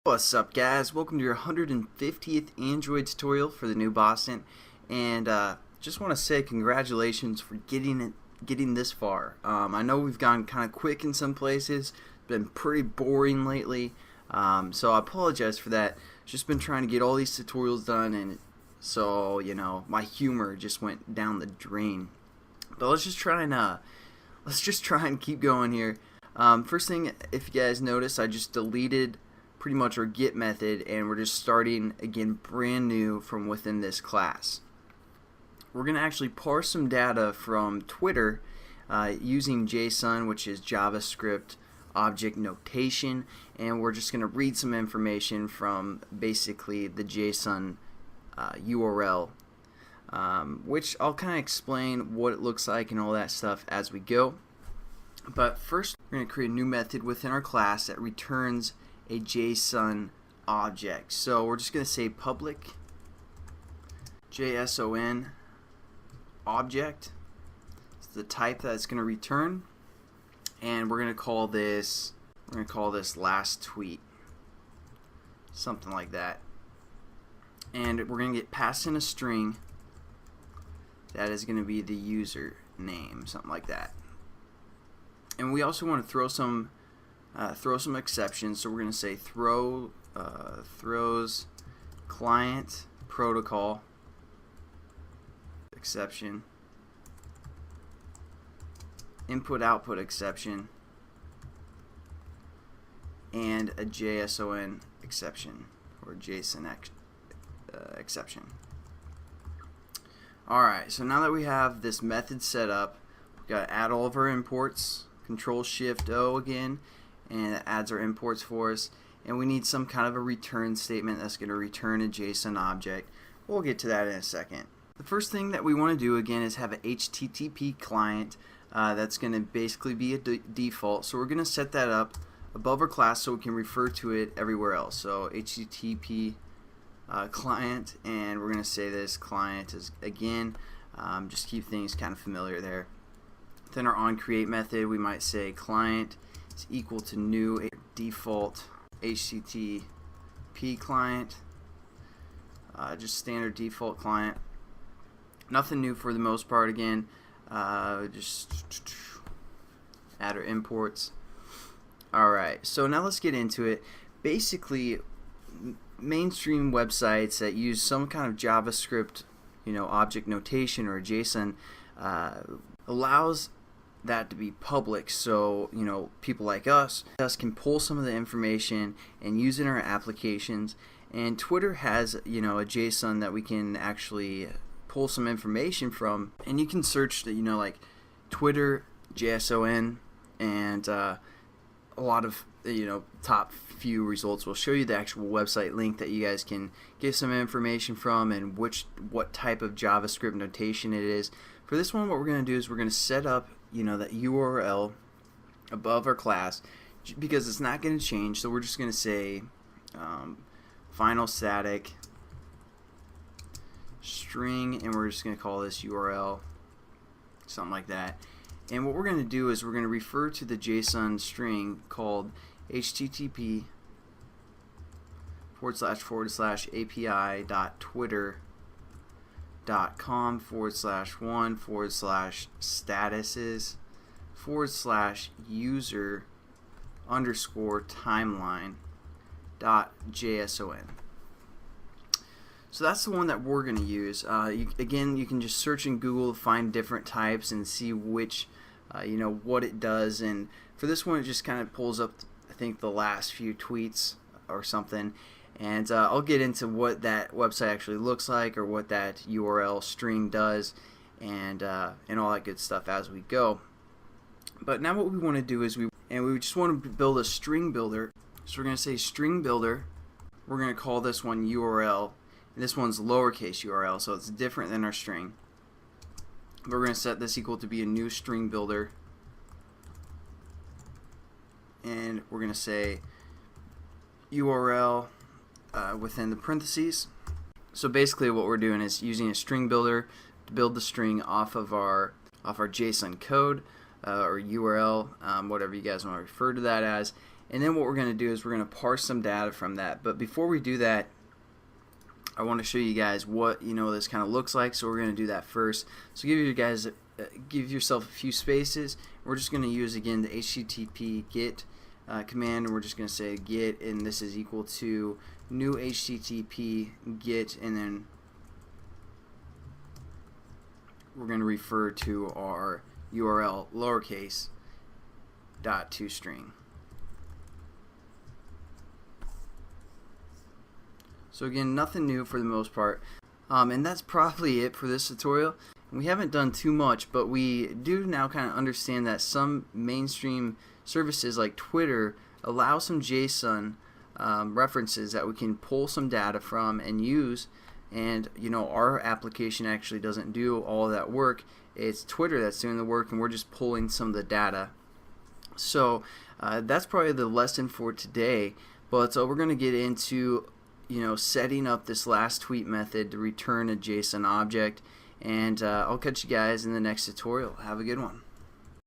What's up, guys? Welcome to your 150th Android tutorial for the new Boston, and just want to say congratulations for getting this far. I know we've gone kind of quick in some places, been pretty boring lately, so I apologize for that. Just been trying to get all these tutorials done, and so my humor just went down the drain. But let's just try and keep going here. First thing, if you guys notice, I just deleted pretty much our get method, and we're just starting again brand new from within this class. We're going to actually parse some data from Twitter using JSON, which is JavaScript object notation, and we're just going to read some information from basically the JSON URL, which I'll kind of explain what it looks like and all that stuff as we go. But first, we're going to create a new method within our class that returns a JSON object. So we're just going to say public JSON object. It's the type that it's going to return, and we're going to call this last tweet, something like that. And we're going to get passed in a string that is going to be the user name, something like that. And we also want to throw some exceptions, so we're going to say throws client protocol exception, input output exception, and a JSON exception or JSON exception. Alright, so now that we have this method set up, we've got to add all of our imports. Control-Shift-O again, and it adds our imports for us, and we need some kind of a return statement that's going to return a JSON object. We'll get to that in a second. The first thing that we want to do again is have an HTTP client that's going to basically be a default, so we're going to set that up above our class so we can refer to it everywhere else. So HTTP client, and we're going to say this client is again, just keep things kind of familiar there. Then our onCreate method, we might say client is equal to new default HTTP client, just standard default client. Nothing new for the most part again. Just add our imports. Alright, so now let's get into it. Basically, mainstream websites that use some kind of JavaScript, object notation or JSON allows that to be public, so people like us can pull some of the information and use it in our applications. And Twitter has a JSON that we can actually pull some information from, and you can search like Twitter JSON, and a lot of top few results will show you the actual website link that you guys can get some information from, and what type of JavaScript notation it is. For this one, what we're going to do is we're going to set up that URL above our class, because it's not going to change. So we're just going to say final static string, and we're just going to call this URL, something like that. And what we're going to do is we're going to refer to the JSON string called http api.twitter.com/1/statuses/timeline.json. So that's the one that we're going to use. Again, you can just search in Google to find different types and see which, what it does. And for this one, it just kind of pulls up, I think, the last few tweets or something. And I'll get into what that website actually looks like, or what that URL string does, and all that good stuff as we go. But now what we want to do is we just want to build a string builder. So we're going to say string builder. We're going to call this one URL. And this one's lowercase URL, so it's different than our string. But we're going to set this equal to be a new string builder. And we're going to say URL within the parentheses. So basically what we're doing is using a string builder to build the string off of our JSON code or URL, whatever you guys want to refer to that as, And then what we're going to do is we're going to parse some data from that. But before we do that, I want to show you guys what this kind of looks like. So we're going to do that first. So give yourself a few spaces. We're just going to use again the HTTP get command, and we're just going to say get, and this is equal to new HTTP get, and then we're going to refer to our URL lowercase .toString. So again, nothing new for the most part, and that's probably it for this tutorial. We haven't done too much, but we do now kind of understand that some mainstream services like Twitter allow some JSON references that we can pull some data from and use, and our application actually doesn't do all of that work. It's Twitter that's doing the work, and we're just pulling some of the data. So that's probably the lesson for today, but we're going to get into setting up this last tweet method to return a JSON object, and I'll catch you guys in the next tutorial. Have a good one.